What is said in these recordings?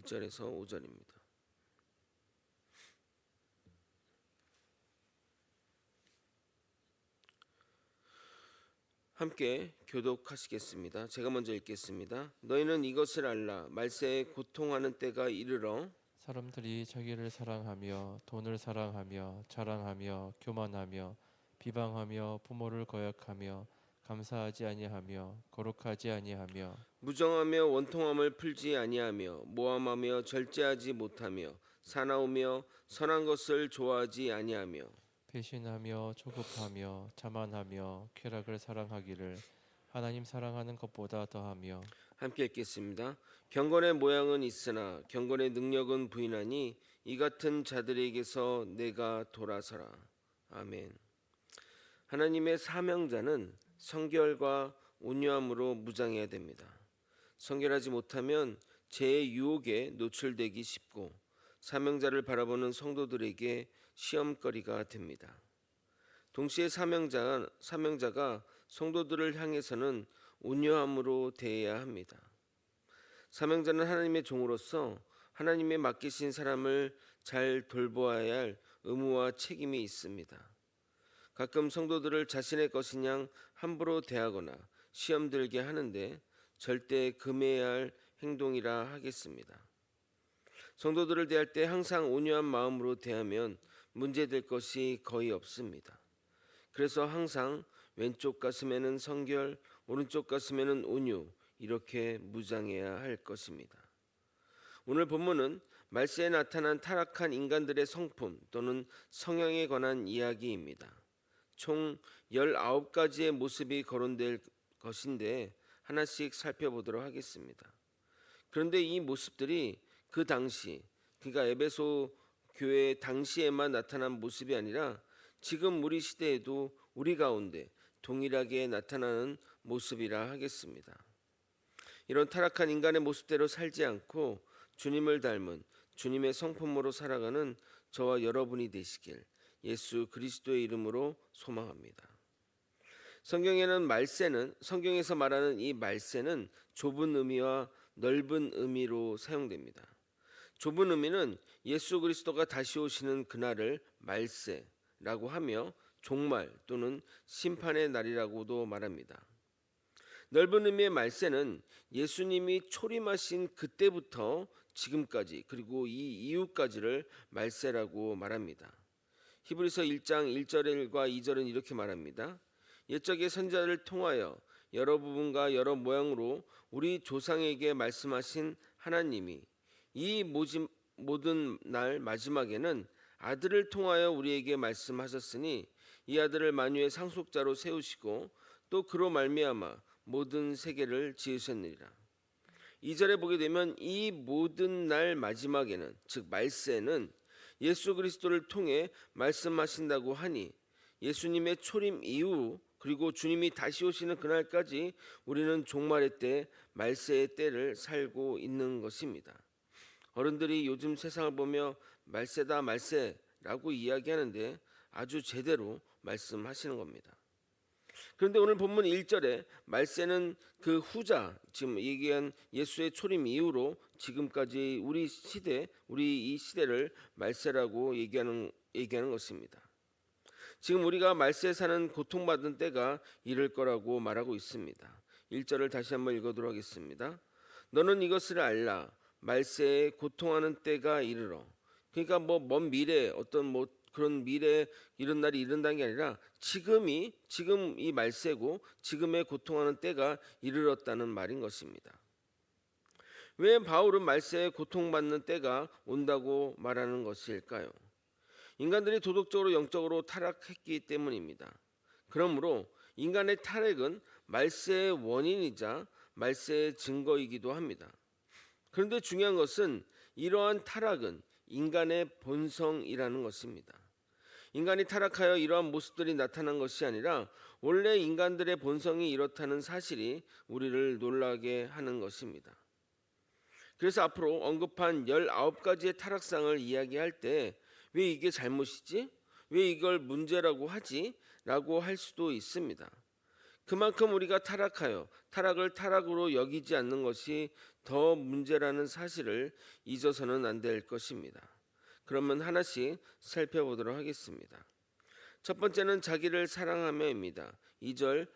1절에서 5절입니다. 함께 교독하시겠습니다. 제가 먼저 읽겠습니다. 너희는 이것을 알라. 말세에 고통하는 때가 이르러 사람들이 자기를 사랑하며 돈을 사랑하며 자랑하며 교만하며 비방하며 부모를 거역하며 감사하지 아니하며 거룩하지 아니하며 무정하며 원통함을 풀지 아니하며 모함하며 절제하지 못하며 사나우며 선한 것을 좋아하지 아니하며 배신하며 조급하며 자만하며 쾌락을 사랑하기를 하나님 사랑하는 것보다 더하며 함께 읽겠습니다. 경건의 모양은 있으나 경건의 능력은 부인하니 이 같은 자들에게서 내가 돌아서라. 아멘. 하나님의 사명자는 성결과 온유함으로 무장해야 됩니다. 성결하지 못하면 죄의 유혹에 노출되기 쉽고 사명자를 바라보는 성도들에게 시험거리가 됩니다. 동시에 사명자가 성도들을 향해서는 온유함으로 대해야 합니다. 사명자는 하나님의 종으로서 하나님의 맡기신 사람을 잘 돌보아야 할 의무와 책임이 있습니다. 가끔 성도들을 자신의 것인 양 함부로 대하거나 시험 들게 하는데 절대 금해야 할 행동이라 하겠습니다. 성도들을 대할 때 항상 온유한 마음으로 대하면 문제될 것이 거의 없습니다. 그래서 항상 왼쪽 가슴에는 성결, 오른쪽 가슴에는 온유, 이렇게 무장해야 할 것입니다. 오늘 본문은 말세에 나타난 타락한 인간들의 성품 또는 성향에 관한 이야기입니다. 총 19가지의 모습이 거론될 것인데 하나씩 살펴보도록 하겠습니다. 그런데 이 모습들이 그 당시, 그러니까 에베소 교회 당시에만 나타난 모습이 아니라 지금 우리 시대에도 우리 가운데 동일하게 나타나는 모습이라 하겠습니다. 이런 타락한 인간의 모습대로 살지 않고 주님을 닮은 주님의 성품으로 살아가는 저와 여러분이 되시길 예수 그리스도의 이름으로 소망합니다. 성경에서 말하는 이 말세는 좁은 의미와 넓은 의미로 사용됩니다. 좁은 의미는 예수 그리스도가 다시 오시는 그날을 말세라고 하며 종말 또는 심판의 날이라고도 말합니다. 넓은 의미의 말세는 예수님이 초림하신 그때부터 지금까지 그리고 이 이후까지를 말세라고 말합니다. 히브리서 1장 1절과 2절은 이렇게 말합니다. 옛적의 선지자를 통하여 여러 부분과 여러 모양으로 우리 조상에게 말씀하신 하나님이 이 모든 날 마지막에는 아들을 통하여 우리에게 말씀하셨으니 이 아들을 만유의 상속자로 세우시고 또 그로 말미암아 모든 세계를 지으셨느니라. 2절에 보게 되면 이 모든 날 마지막에는 즉 말세는 예수 그리스도를 통해 말씀하신다고 하니 예수님의 초림 이후 그리고 주님이 다시 오시는 그날까지 우리는 종말의 때 말세의 때를 살고 있는 것입니다. 어른들이 요즘 세상을 보며 말세다 말세라고 이야기하는데 아주 제대로 말씀하시는 겁니다. 그런데 오늘 본문 1절에 말세는 그 후자, 지금 얘기한 예수의 초림 이후로 지금까지 우리 이 시대를 말세라고 얘기하는 것입니다. 지금 우리가 말세에 사는 고통받은 때가 이를 거라고 말하고 있습니다. 1절을 다시 한번 읽어보도록 하겠습니다. 너는 이것을 알라. 말세에 고통하는 때가 이르러. 그러니까 먼 미래 어떤 그런 미래 이런 날이 이른다는 게 아니라 지금 이 말세고 지금의 고통하는 때가 이르렀다는 말인 것입니다. 왜 바울은 말세에 고통받는 때가 온다고 말하는 것일까요? 인간들이 도덕적으로 영적으로 타락했기 때문입니다. 그러므로 인간의 타락은 말세의 원인이자 말세의 증거이기도 합니다. 그런데 중요한 것은 이러한 타락은 인간의 본성이라는 것입니다. 인간이 타락하여 이러한 모습들이 나타난 것이 아니라 원래 인간들의 본성이 이렇다는 사실이 우리를 놀라게 하는 것입니다. 그래서 앞으로 언급한 19가지의 타락상을 이야기할 때 왜 이게 잘못이지? 왜 이걸 문제라고 하지? 라고 할 수도 있습니다. 그만큼 우리가 타락하여 타락을 타락으로 여기지 않는 것이 더 문제라는 사실을 잊어서는 안 될 것입니다. 그러면 하나씩 살펴보도록 하겠습니다. 첫 번째는 자기를 사랑하며입니다. 2절을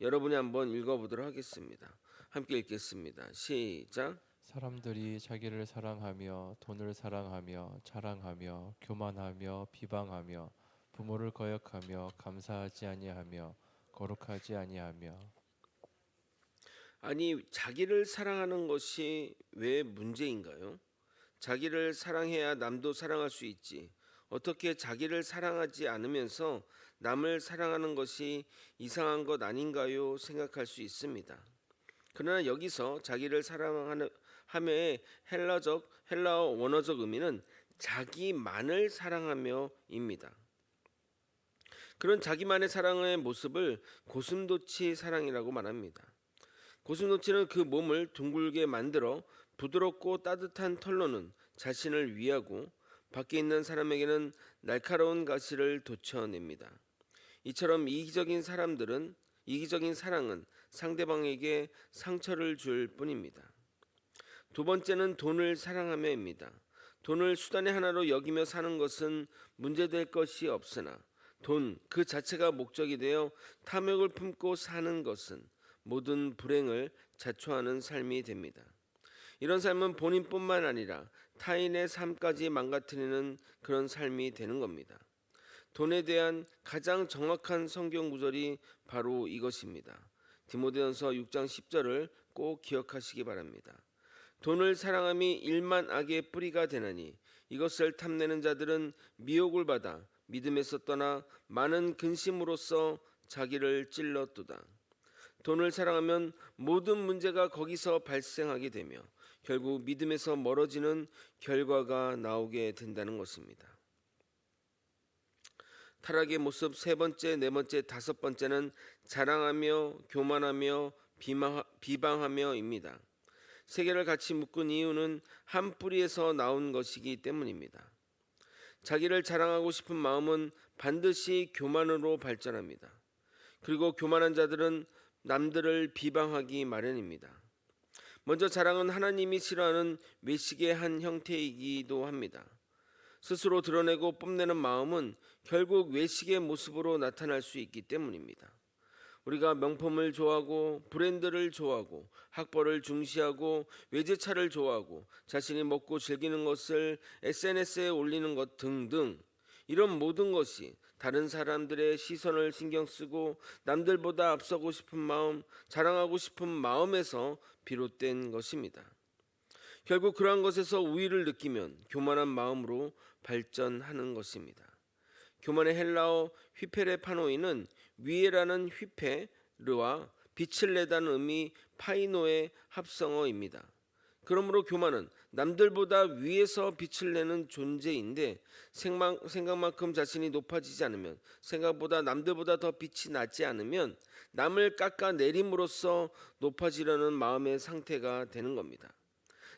여러분이 한번 읽어보도록 하겠습니다. 함께 읽겠습니다. 시작. 사람들이 자기를 사랑하며 돈을 사랑하며 자랑하며 교만하며 비방하며 부모를 거역하며 감사하지 아니하며 거룩하지 아니하며. 아니, 자기를 사랑하는 것이 왜 문제인가요? 자기를 사랑해야 남도 사랑할 수 있지. 어떻게 자기를 사랑하지 않으면서 남을 사랑하는 것이 이상한 것 아닌가요? 생각할 수 있습니다. 그러나 여기서 자기를 사랑하는 하며의 헬라어 원어적 의미는 자기만을 사랑하며입니다. 그런 자기만의 사랑의 모습을 고슴도치 사랑이라고 말합니다. 고슴도치는 그 몸을 둥글게 만들어 부드럽고 따뜻한 털로는 자신을 위하고 밖에 있는 사람에게는 날카로운 가시를 돋쳐냅니다. 이처럼 이기적인 사랑은 상대방에게 상처를 줄 뿐입니다. 두 번째는 돈을 사랑하며입니다. 돈을 수단의 하나로 여기며 사는 것은 문제될 것이 없으나 돈 그 자체가 목적이 되어 탐욕을 품고 사는 것은 모든 불행을 자초하는 삶이 됩니다. 이런 삶은 본인뿐만 아니라 타인의 삶까지 망가뜨리는 그런 삶이 되는 겁니다. 돈에 대한 가장 정확한 성경 구절이 바로 이것입니다. 디모데전서 6장 10절을 꼭 기억하시기 바랍니다. 돈을 사랑함이 일만 악의 뿌리가 되나니 이것을 탐내는 자들은 미혹을 받아 믿음에서 떠나 많은 근심으로써 자기를 찔렀도다. 돈을 사랑하면 모든 문제가 거기서 발생하게 되며 결국 믿음에서 멀어지는 결과가 나오게 된다는 것입니다. 타락의 모습 세 번째, 네 번째, 다섯 번째는 자랑하며 교만하며 비방하며입니다. 세 개를 같이 묶은 이유는 한 뿌리에서 나온 것이기 때문입니다. 자기를 자랑하고 싶은 마음은 반드시 교만으로 발전합니다. 그리고 교만한 자들은 남들을 비방하기 마련입니다. 먼저 자랑은 하나님이 싫어하는 외식의 한 형태이기도 합니다. 스스로 드러내고 뽐내는 마음은 결국 외식의 모습으로 나타날 수 있기 때문입니다. 우리가 명품을 좋아하고 브랜드를 좋아하고 학벌을 중시하고 외제차를 좋아하고 자신이 먹고 즐기는 것을 SNS에 올리는 것 등등 이런 모든 것이 다른 사람들의 시선을 신경 쓰고 남들보다 앞서고 싶은 마음, 자랑하고 싶은 마음에서 비롯된 것입니다. 결국 그러한 것에서 우위를 느끼면 교만한 마음으로 발전하는 것입니다. 교만의 헬라어 휘페레파노이는 위에라는 휘페르와 빛을 내다는 의미 파이노의 합성어입니다. 그러므로 교만은 남들보다 위에서 빛을 내는 존재인데 생각만큼 자신이 높아지지 않으면, 생각보다 남들보다 더 빛이 나지 않으면 남을 깎아내림으로써 높아지려는 마음의 상태가 되는 겁니다.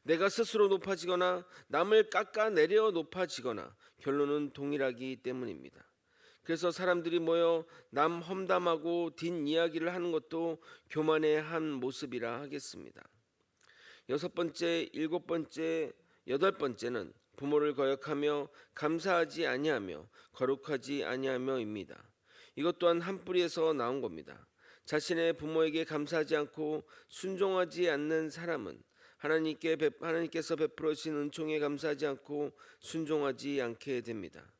내가 스스로 높아지거나 남을 깎아내려 높아지거나 결론은 동일하기 때문입니다. 그래서 사람들이 모여 남 험담하고 뒷이야기를 하는 것도 교만의 한 모습이라 하겠습니다. 여섯 번째, 일곱 번째, 여덟 번째는 부모를 거역하며 감사하지 아니하며 거룩하지 아니하며입니다. 이것 또한 한 뿌리에서 나온 겁니다. 자신의 부모에게 감사하지 않고 순종하지 않는 사람은 하나님께서 베풀어 주신 은총에 감사하지 않고 순종하지 않게 됩니다.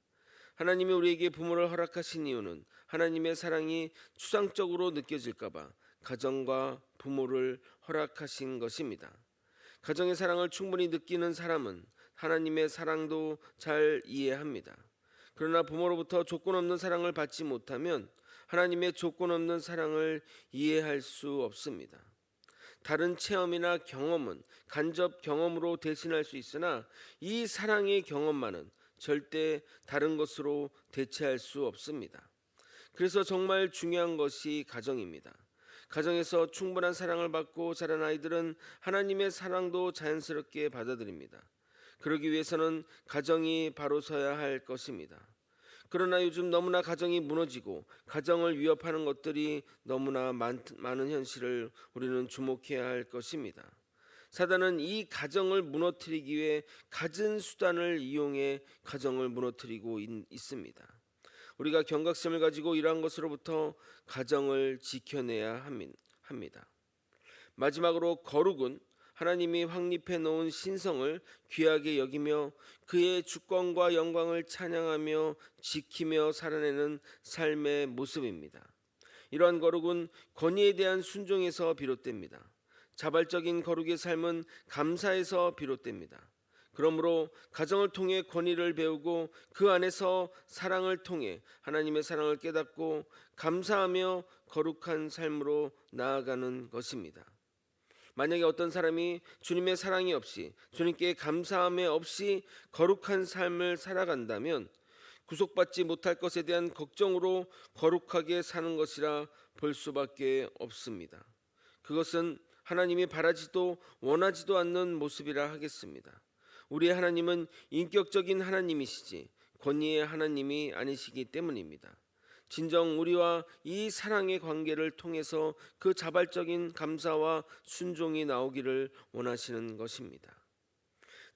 하나님이 우리에게 부모를 허락하신 이유는 하나님의 사랑이 추상적으로 느껴질까봐 가정과 부모를 허락하신 것입니다. 가정의 사랑을 충분히 느끼는 사람은 하나님의 사랑도 잘 이해합니다. 그러나 부모로부터 조건 없는 사랑을 받지 못하면 하나님의 조건 없는 사랑을 이해할 수 없습니다. 다른 체험이나 경험은 간접 경험으로 대신할 수 있으나 이 사랑의 경험만은 절대 다른 것으로 대체할 수 없습니다. 그래서 정말 중요한 것이 가정입니다. 가정에서 충분한 사랑을 받고 자란 아이들은 하나님의 사랑도 자연스럽게 받아들입니다. 그러기 위해서는 가정이 바로 서야 할 것입니다. 그러나 요즘 너무나 가정이 무너지고 가정을 위협하는 것들이 너무나 많은 현실을 우리는 주목해야 할 것입니다. 사단은 이 가정을 무너뜨리기 위해 갖은 수단을 이용해 가정을 무너뜨리고 있습니다. 우리가 경각심을 가지고 이러한 것으로부터 가정을 지켜내야 합니다. 마지막으로 거룩은 하나님이 확립해 놓은 신성을 귀하게 여기며 그의 주권과 영광을 찬양하며 지키며 살아내는 삶의 모습입니다. 이러한 거룩은 권위에 대한 순종에서 비롯됩니다. 자발적인 거룩의 삶은 감사에서 비롯됩니다. 그러므로 가정을 통해 권위를 배우고 그 안에서 사랑을 통해 하나님의 사랑을 깨닫고 감사하며 거룩한 삶으로 나아가는 것입니다. 만약에 어떤 사람이 주님의 사랑이 없이 주님께 감사함이 없이 거룩한 삶을 살아간다면 구속받지 못할 것에 대한 걱정으로 거룩하게 사는 것이라 볼 수밖에 없습니다. 그것은 하나님이 바라지도 원하지도 않는 모습이라 하겠습니다. 우리의 하나님은 인격적인 하나님이시지 권위의 하나님이 아니시기 때문입니다. 진정 우리와 이 사랑의 관계를 통해서 그 자발적인 감사와 순종이 나오기를 원하시는 것입니다.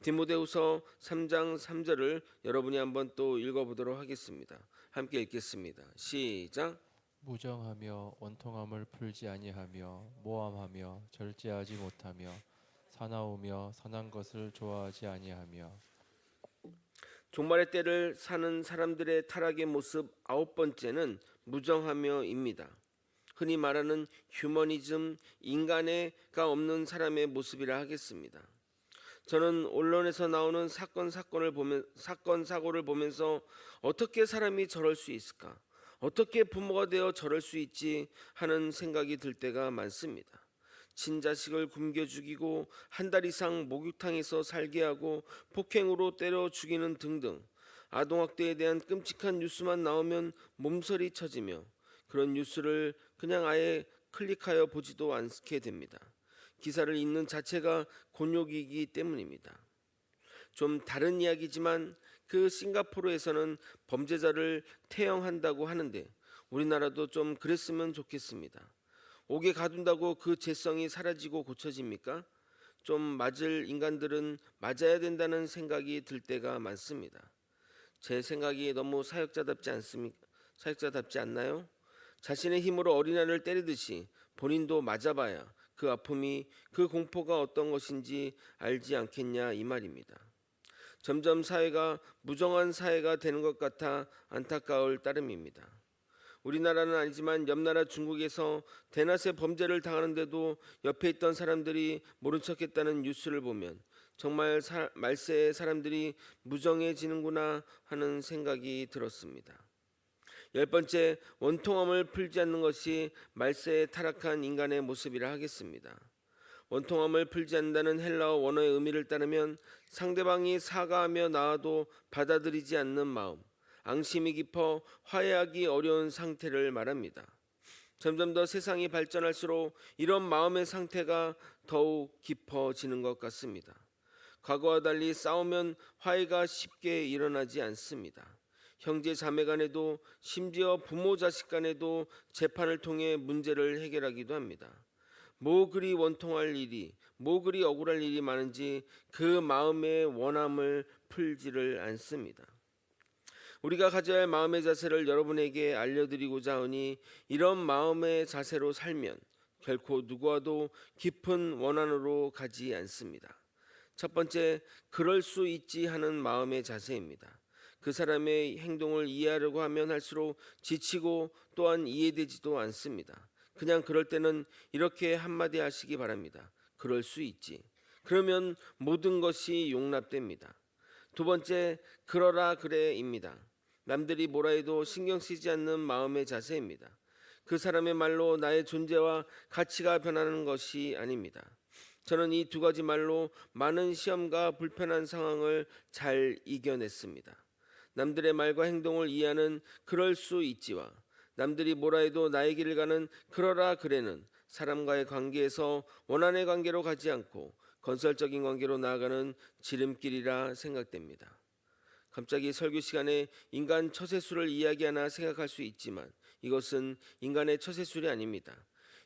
디모데후서 3장 3절을 여러분이 한번 또 읽어보도록 하겠습니다. 함께 읽겠습니다. 시작. 무정하며 원통함을 풀지 아니하며 모함하며 절제하지 못하며 사나우며 선한 것을 좋아하지 아니하며. 종말의 때를 사는 사람들의 타락의 모습 9번째는 무정하며입니다. 흔히 말하는 휴머니즘, 인간애가 없는 사람의 모습이라 하겠습니다. 저는 언론에서 나오는 사건 사고를 보면서 어떻게 사람이 저럴 수 있을까? 어떻게 부모가 되어 저럴 수 있지 하는 생각이 들 때가 많습니다. 친자식을 굶겨 죽이고 한 달 이상 목욕탕에서 살게 하고 폭행으로 때려 죽이는 등등 아동학대에 대한 끔찍한 뉴스만 나오면 몸서리 쳐지며 그런 뉴스를 그냥 아예 클릭하여 보지도 않게 됩니다. 기사를 읽는 자체가 곤욕이기 때문입니다. 좀 다른 이야기지만 그 싱가포르에서는 범죄자를 태형한다고 하는데 우리나라도 좀 그랬으면 좋겠습니다. 옥에 가둔다고 그 죄성이 사라지고 고쳐집니까? 좀 맞을 인간들은 맞아야 된다는 생각이 들 때가 많습니다. 제 생각이 너무 사역자답지 않나요? 자신의 힘으로 어린아이를 때리듯이 본인도 맞아봐야 그 아픔이 그 공포가 어떤 것인지 알지 않겠냐 이 말입니다. 점점 사회가 무정한 사회가 되는 것 같아 안타까울 따름입니다. 우리나라는 아니지만 옆나라 중국에서 대낮에 범죄를 당하는데도 옆에 있던 사람들이 모른 척했다는 뉴스를 보면 정말 말세의 사람들이 무정해지는구나 하는 생각이 들었습니다. 10번째, 원통함을 풀지 않는 것이 말세에 타락한 인간의 모습이라 하겠습니다. 원통함을 풀지 않는다는 헬라어 원어의 의미를 따르면 상대방이 사과하며 나와도 받아들이지 않는 마음, 앙심이 깊어 화해하기 어려운 상태를 말합니다. 점점 더 세상이 발전할수록 이런 마음의 상태가 더욱 깊어지는 것 같습니다. 과거와 달리 싸우면 화해가 쉽게 일어나지 않습니다. 형제 자매 간에도 심지어 부모 자식 간에도 재판을 통해 문제를 해결하기도 합니다. 뭐 그리 원통할 일이, 뭐 그리 억울할 일이 많은지 그 마음의 원함을 풀지를 않습니다. 우리가 가져야 할 마음의 자세를 여러분에게 알려드리고자 하니 이런 마음의 자세로 살면 결코 누구와도 깊은 원한으로 가지 않습니다. 첫 번째, 그럴 수 있지 하는 마음의 자세입니다. 그 사람의 행동을 이해하려고 하면 할수록 지치고 또한 이해되지도 않습니다. 그냥 그럴 때는 이렇게 한마디 하시기 바랍니다. 그럴 수 있지. 그러면 모든 것이 용납됩니다. 두 번째, 그러라 그래입니다. 남들이 뭐라 해도 신경 쓰지 않는 마음의 자세입니다. 그 사람의 말로 나의 존재와 가치가 변하는 것이 아닙니다. 저는 이 두 가지 말로 많은 시험과 불편한 상황을 잘 이겨냈습니다. 남들의 말과 행동을 이해하는 그럴 수 있지와 남들이 뭐라 해도 나의 길을 가는 그러라 그래는 사람과의 관계에서 원한의 관계로 가지 않고 건설적인 관계로 나아가는 지름길이라 생각됩니다. 갑자기 설교 시간에 인간 처세술을 이야기하나 생각할 수 있지만 이것은 인간의 처세술이 아닙니다.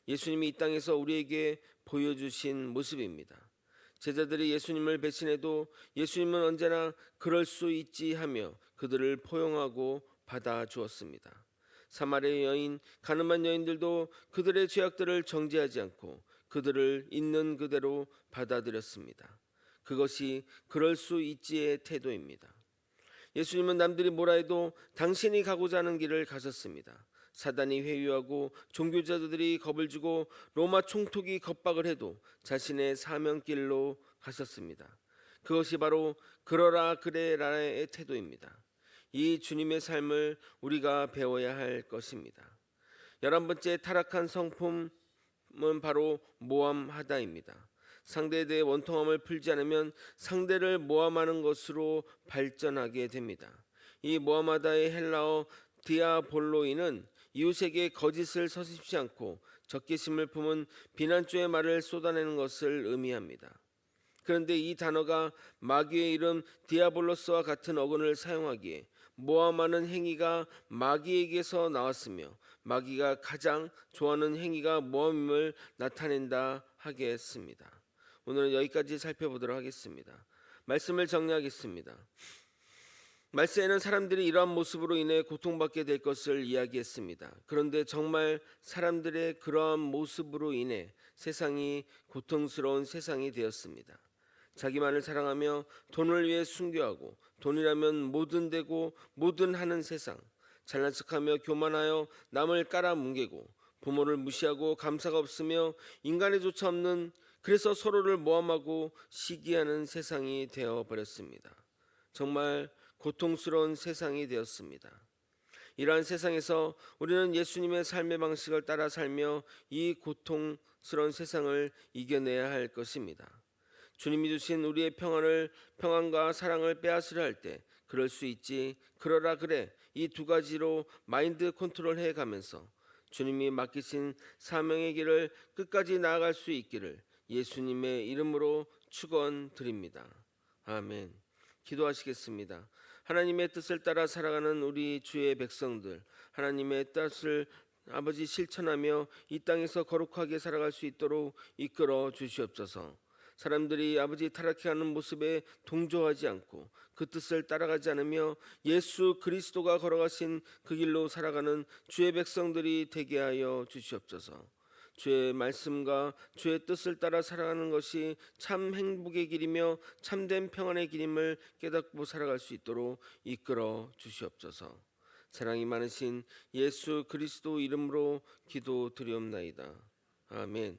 예수님이 이 땅에서 우리에게 보여주신 모습입니다. 제자들이 예수님을 배신해도 예수님은 언제나 그럴 수 있지 하며 그들을 포용하고 받아주었습니다. 사마리아 여인, 가늠한 여인들도 그들의 죄악들을 정죄하지 않고 그들을 있는 그대로 받아들였습니다. 그것이 그럴 수 있지의 태도입니다. 예수님은 남들이 뭐라 해도 당신이 가고자 하는 길을 가셨습니다. 사단이 회유하고 종교자들이 겁을 주고 로마 총독이 겁박을 해도 자신의 사명길로 가셨습니다. 그것이 바로 그러라 그래라의 태도입니다. 이 주님의 삶을 우리가 배워야 할 것입니다. 11번째 타락한 성품은 바로 모함하다입니다. 상대에 대해 원통함을 풀지 않으면 상대를 모함하는 것으로 발전하게 됩니다. 이 모함하다의 헬라어 디아볼로이는 이웃에게 거짓을 서슴지 않고 적개심을 품은 비난조의 말을 쏟아내는 것을 의미합니다. 그런데 이 단어가 마귀의 이름 디아볼로스와 같은 어근을 사용하기에 모함하는 행위가 마귀에게서 나왔으며 마귀가 가장 좋아하는 행위가 모함임을 나타낸다 하겠습니다. 오늘은 여기까지 살펴보도록 하겠습니다. 말씀을 정리하겠습니다. 말세에는 사람들이 이러한 모습으로 인해 고통받게 될 것을 이야기했습니다. 그런데 정말 사람들의 그러한 모습으로 인해 세상이 고통스러운 세상이 되었습니다. 자기만을 사랑하며 돈을 위해 순교하고 돈이라면 뭐든 되고 뭐든 하는 세상, 잘난 척하며 교만하여 남을 깔아뭉개고 부모를 무시하고 감사가 없으며 인간에 조차 없는, 그래서 서로를 모함하고 시기하는 세상이 되어버렸습니다. 정말 고통스러운 세상이 되었습니다. 이러한 세상에서 우리는 예수님의 삶의 방식을 따라 살며 이 고통스러운 세상을 이겨내야 할 것입니다. 주님이 주신 우리의 평안과 사랑을 빼앗으려 할 때 그럴 수 있지, 그러라 그래, 이 두 가지로 마인드 컨트롤 해가면서 주님이 맡기신 사명의 길을 끝까지 나아갈 수 있기를 예수님의 이름으로 축원드립니다. 아멘. 기도하시겠습니다. 하나님의 뜻을 따라 살아가는 우리 주의 백성들, 하나님의 뜻을 아버지 실천하며 이 땅에서 거룩하게 살아갈 수 있도록 이끌어 주시옵소서. 사람들이 아버지 타락해가는 모습에 동조하지 않고 그 뜻을 따라가지 않으며 예수 그리스도가 걸어가신 그 길로 살아가는 주의 백성들이 되게 하여 주시옵소서. 주의 말씀과 주의 뜻을 따라 살아가는 것이 참 행복의 길이며 참된 평안의 길임을 깨닫고 살아갈 수 있도록 이끌어 주시옵소서. 사랑이 많으신 예수 그리스도 이름으로 기도드리옵나이다. 아멘.